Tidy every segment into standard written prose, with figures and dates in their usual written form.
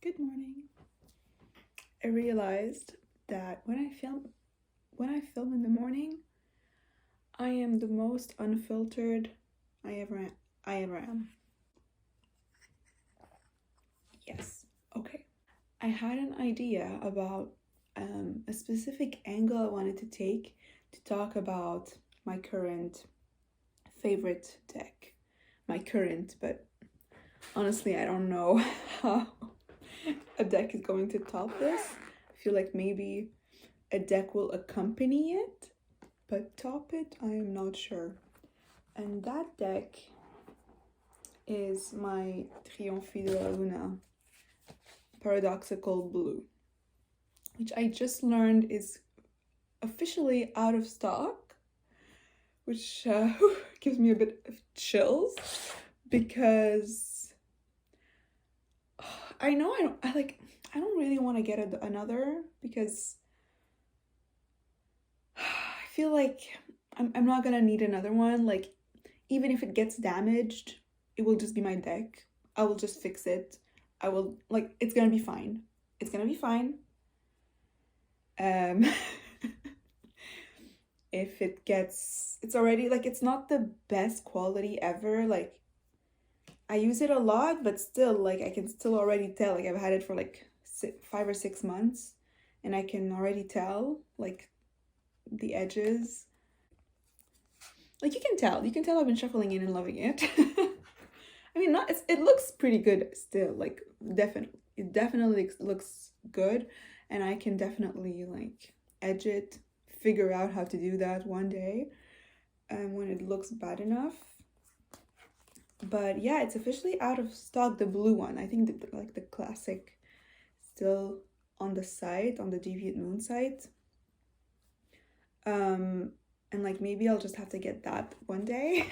Good morning. I realized that when I film in the morning, I am the most unfiltered I ever am. Yes. Okay. I had an idea about a specific angle I wanted to take to talk about my current favorite deck. But honestly, I don't know how a deck is going to top this. I feel like maybe a deck will accompany it, but top it, I am not sure. And that deck is my Trionfi Della Luna Paradoxical Blue, which I just learned is officially out of stock, which gives me a bit of chills because I know I don't really want to get another because I feel like I'm not gonna need another one. Like, even if it gets damaged, it will just be my deck. I will just fix it. It's gonna be fine. It's gonna be fine. If it's already, like, it's not the best quality ever. Like, I use it a lot, but still, like, I can still already tell, like, I've had it for like 5 or 6 months, and I can already tell, like, the edges. Like, you can tell I've been shuffling in and loving it. I mean, it looks pretty good still, like, it definitely looks good, and I can definitely, like, edge it, figure out how to do that one day, when it looks bad enough. But yeah, it's officially out of stock, the blue one. I think the classic still on the site, on the Deviant Moon site. And like, maybe I'll just have to get that one day.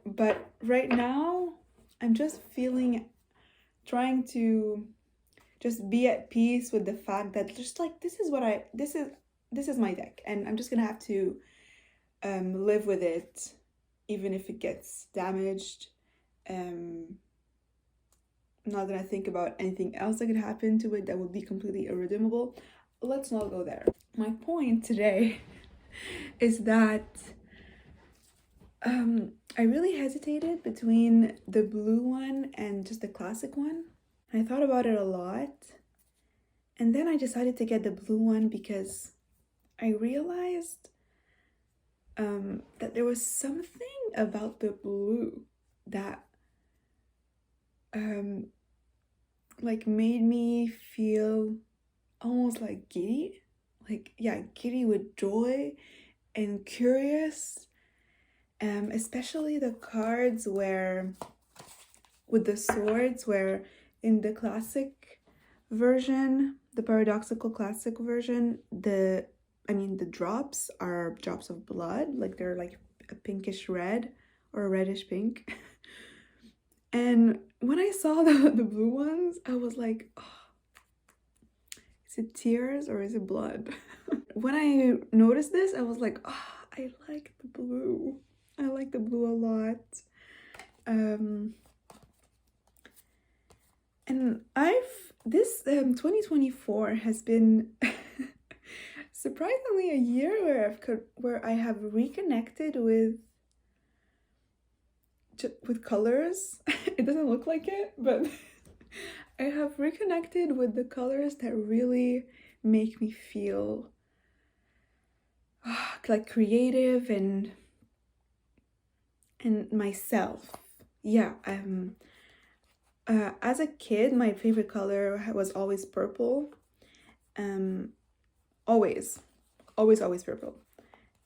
But right now, I'm just trying to just be at peace with the fact that just like, this is my deck, and I'm just gonna have to live with it, even if it gets damaged. I'm not gonna think about anything else that could happen to it that would be completely irredeemable. Let's not go there. My point today is that I really hesitated between the blue one and just the classic one. I thought about it a lot, and then I decided to get the blue one because I realized that there was something about the blue that like made me feel almost like giddy, giddy with joy and curious. Especially the cards with the swords, where in the classic version, the Paradoxical classic version, the drops are drops of blood, like they're like a pinkish red or a reddish pink. And when I saw the blue ones, I was like, oh, is it tears or is it blood? When I noticed this, I was like, oh, I like the blue. I like the blue a lot. And this 2024 has been surprisingly a year where I have reconnected with colors. It doesn't look like it, but I have reconnected with the colors that really make me feel like creative and myself. Yeah. As a kid, my favorite color was always purple. Always purple.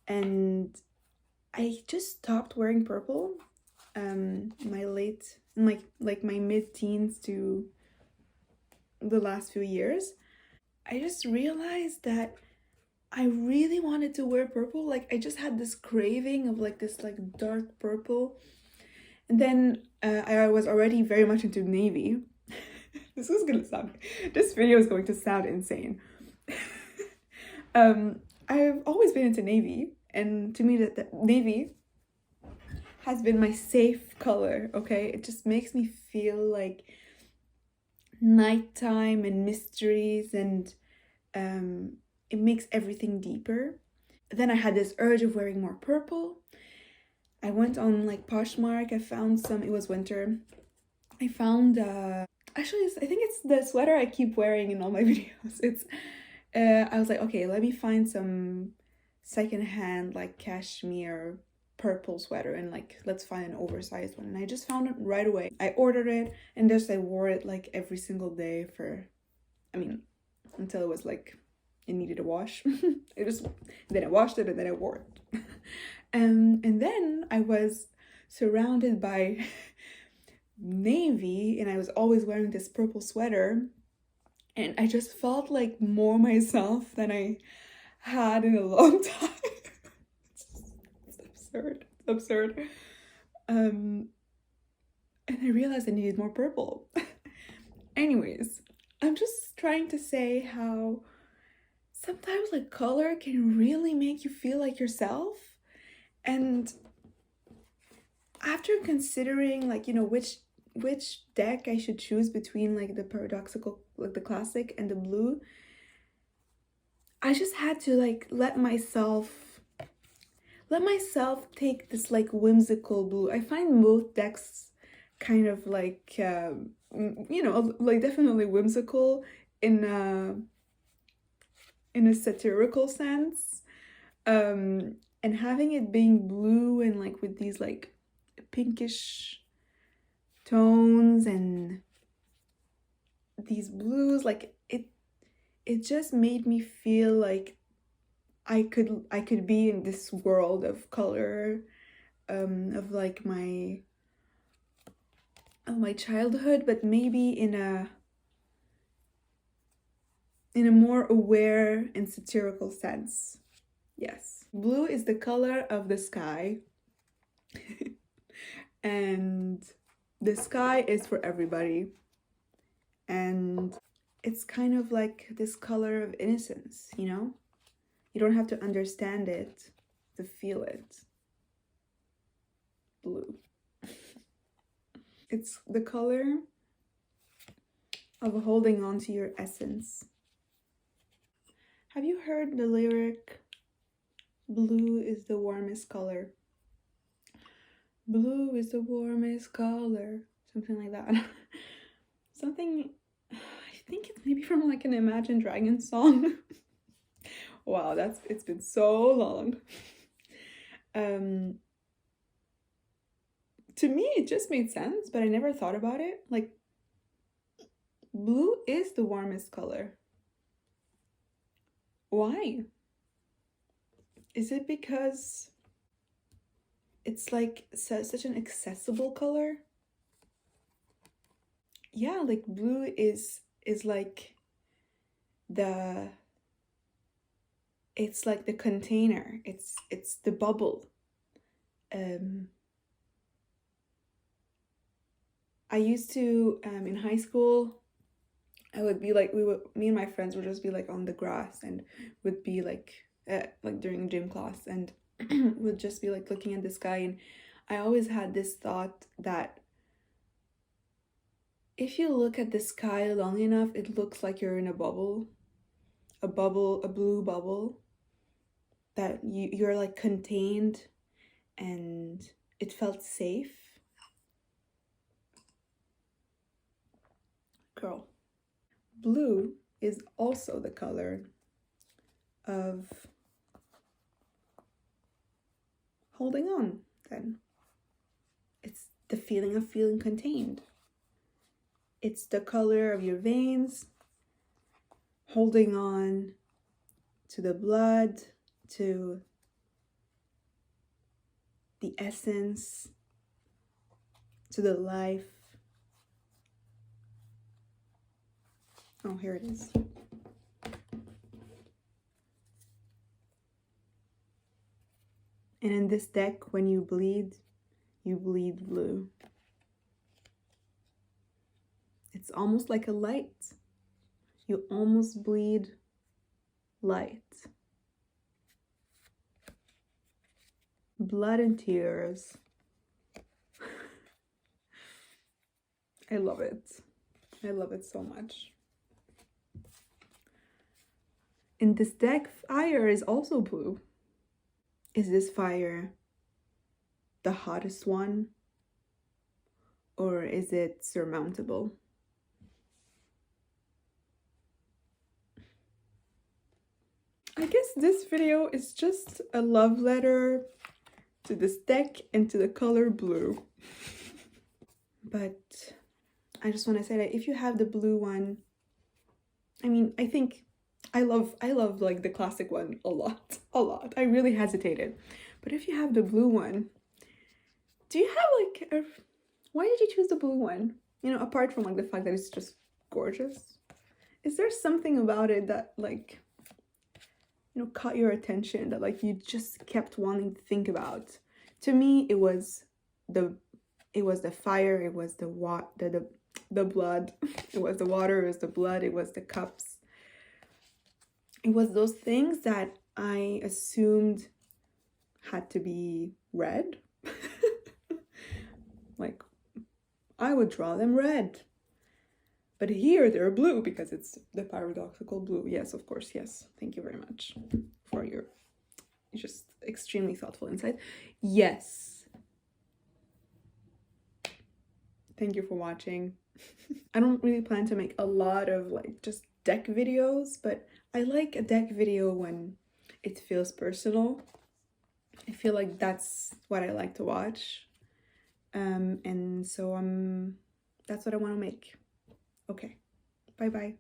And I just stopped wearing purple my mid-teens to the last few years. I just realized that I really wanted to wear purple. Like, I just had this craving of like this like dark purple. And then I was already very much into navy. This video is going to sound insane. I've always been into navy, and to me that navy has been my safe color, okay? It just makes me feel like nighttime and mysteries, and it makes everything deeper. Then I had this urge of wearing more purple. I went on like Poshmark. I found some, it was winter. I found, actually, I think it's the sweater I keep wearing in all my videos. It's, I was like, okay, let me find some secondhand like cashmere purple sweater and like let's find an oversized one. And I just found it right away. I ordered it and just I wore it like every single day for, I mean, until it was like it needed a wash. Then I washed it and then I wore it. And then I was surrounded by navy and I was always wearing this purple sweater, and I just felt like more myself than I had in a long time. It's absurd. It's absurd. And I realized I needed more purple. Anyways, I'm just trying to say how sometimes like color can really make you feel like yourself. And after considering like, you know, which deck I should choose between like the Paradoxical, like the classic, and the blue, I just had to like let myself take this like whimsical blue. I find both decks kind of like you know, like definitely whimsical in a satirical sense, and having it being blue and like with these like pinkish tones and these blues, like it just made me feel like I could be in this world of color, of like my childhood, but maybe in a more aware and satirical sense. Yes, blue is the color of the sky. And the sky is for everybody, and it's kind of like this color of innocence, you know? You don't have to understand it to feel it. Blue. It's the color of holding on to your essence. Have you heard the lyric, blue is the warmest color? Blue is the warmest color. Something like that. Something, I think it's maybe from like an Imagine Dragons song. Wow, it's been so long. To me, it just made sense, but I never thought about it. Like, blue is the warmest color. Why? Is it because it's like such an accessible color? Yeah, like blue is like it's like the container. It's the bubble. I used to in high school, I would be like, me and my friends would just be like on the grass and would be like during gym class, and would just be like looking at the sky, and I always had this thought that if you look at the sky long enough, it looks like you're in a bubble, a blue bubble, that you're like contained, and it felt safe. Girl. Blue is also the color of holding on, then. It's the feeling of feeling contained. It's the color of your veins, holding on to the blood, to the essence, to the life. Oh, here it is. And in this deck, when you bleed blue. It's almost like a light. You almost bleed light. Blood and tears. I love it. I love it so much. In this deck, fire is also blue. Is this fire the hottest one? Or is it surmountable? I guess this video is just a love letter to this deck and to the color blue. But I just want to say that if you have the blue one, I mean, I think I love like the classic one a lot. I really hesitated. But if you have the blue one, do you have like a, why did you choose the blue one? You know, apart from like the fact that it's just gorgeous. Is there something about it that like, you know, caught your attention, that like you just kept wanting to think about? To me, it was the fire, it was the blood, it was the water, it was the blood, it was the cups. It was those things that I assumed had to be red. Like, I would draw them red. But here they're blue because it's the paradoxical blue. Yes, of course, yes. Thank you very much for your just extremely thoughtful insight. Yes. Thank you for watching. I don't really plan to make a lot of like just deck videos, but I like a deck video when it feels personal. I feel like that's what I like to watch. And so that's what I want to make. Okay, bye-bye.